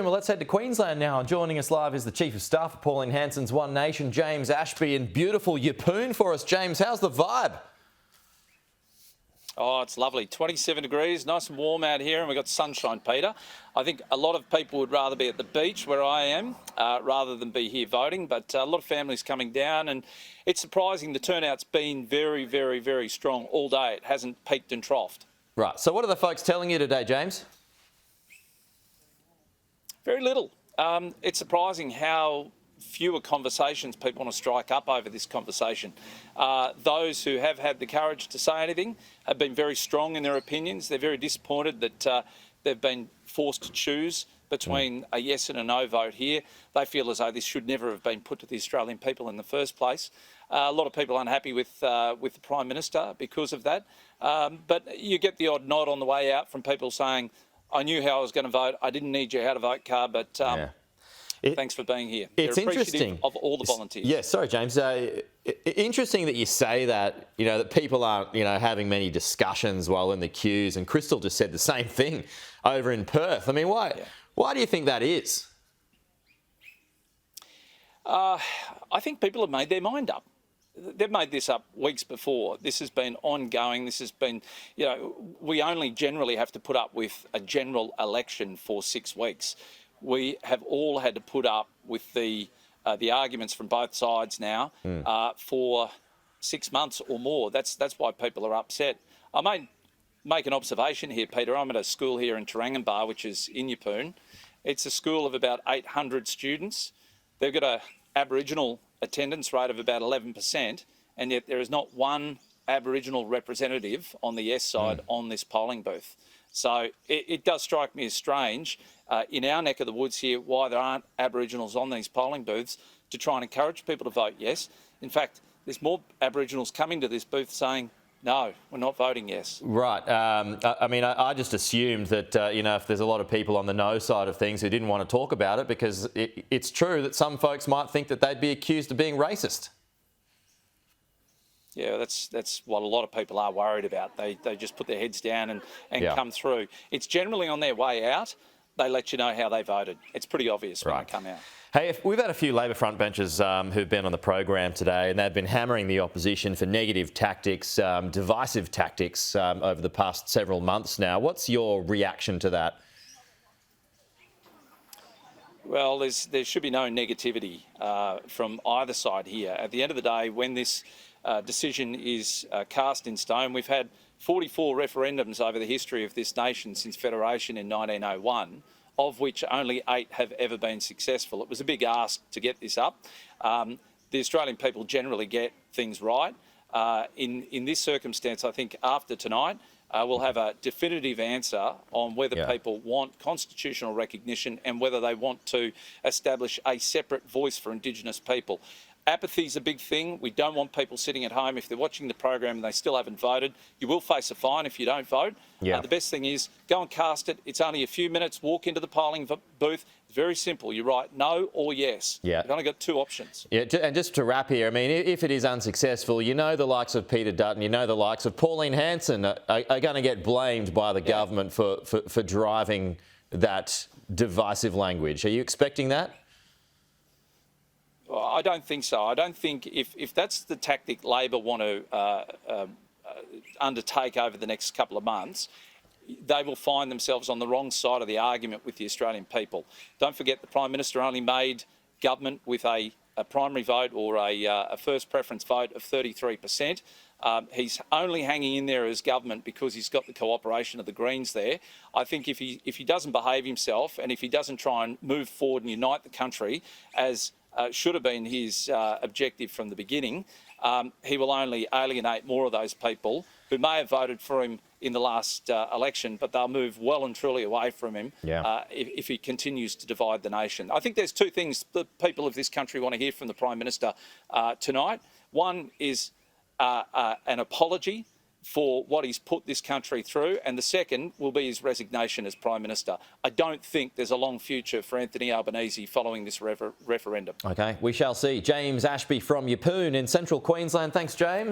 Well, let's head to Queensland now. Joining us live is the Chief of Staff of Pauline Hanson's One Nation, James Ashby, in beautiful Yeppoon for us. James, how's the vibe? Oh, it's lovely. 27 degrees, nice and warm out here, and we've got sunshine, Peter. I think a lot of people would rather be at the beach where I am rather than be here voting, but a lot of families coming down, and it's surprising the turnout's been very, very, very strong all day. It hasn't peaked and troughed. Right, so what are the folks telling you today, James? Very little. It's surprising how fewer conversations people want to strike up over this conversation. Those who have had the courage to say anything have been very strong in their opinions. They're very disappointed that they've been forced to choose between a yes and a no vote here. They feel as though this should never have been put to the Australian people in the first place. A lot of people unhappy with the Prime Minister because of that. But you get the odd nod on the way out from people saying, I knew how I was going to vote. I didn't need your how to vote card, but thanks for being here. It's interesting of all the volunteers. Yeah, sorry, James. Interesting that you say that, that people aren't, having many discussions while in the queues. And Crystal just said the same thing over in Perth. I mean, why do you think that is? I think people have made their mind up. They've made this up weeks before. This has been ongoing. This has been, we only generally have to put up with a general election for 6 weeks. We have all had to put up with the arguments from both sides now for 6 months or more. That's why people are upset. I may make an observation here, Peter. I'm at a school here in Tarangambar, which is in Yeppoon. It's a school of about 800 students. They've got an Aboriginal attendance rate of about 11%, and yet there is not one Aboriginal representative on the yes side on this polling booth. So it does strike me as strange in our neck of the woods here why there aren't Aboriginals on these polling booths to try and encourage people to vote yes. In fact, there's more Aboriginals coming to this booth saying, no, we're not voting yes. Right. I just assumed that, if there's a lot of people on the no side of things who didn't want to talk about it, because it's true that some folks might think that they'd be accused of being racist. Yeah, that's what a lot of people are worried about. They just put their heads down and come through. It's generally on their way out. They let you know how they voted. It's pretty obvious when they come out. Hey, we've had a few Labor frontbenchers who've been on the program today, and they've been hammering the opposition for negative tactics, divisive tactics over the past several months now. What's your reaction to that? Well, there should be no negativity from either side here. At the end of the day, when this decision is cast in stone, we've had 44 referendums over the history of this nation since Federation in 1901, of which only 8 have ever been successful. It was a big ask to get this up. The Australian people generally get things right. In this circumstance, I think after tonight, we'll have a definitive answer on whether people want constitutional recognition and whether they want to establish a separate voice for Indigenous people. Apathy is a big thing. We don't want people sitting at home. If they're watching the program and they still haven't voted, you will face a fine if you don't vote. The best thing is go and cast it. It's only a few minutes. Walk into the polling booth. It's very simple. You write no or yes. You've only got 2 options. And just to wrap here, I mean, if it is unsuccessful, the likes of Peter Dutton, the likes of Pauline Hanson are going to get blamed by the government for driving that divisive language. Are you expecting that? I don't think so. I don't think if that's the tactic Labor want to undertake over the next couple of months, they will find themselves on the wrong side of the argument with the Australian people. Don't forget the Prime Minister only made government with a primary vote or a first preference vote of 33%. He's only hanging in there as government because he's got the cooperation of the Greens there. I think if he doesn't behave himself and if he doesn't try and move forward and unite the country as should have been his objective from the beginning, he will only alienate more of those people who may have voted for him in the last election, but they'll move well and truly away from him if he continues to divide the nation. I think there's 2 things the people of this country want to hear from the Prime Minister tonight. One is an apology for what he's put this country through, and the second will be his resignation as Prime Minister. I don't think there's a long future for Anthony Albanese following this referendum. OK, we shall see. James Ashby from Yeppoon in central Queensland. Thanks, James.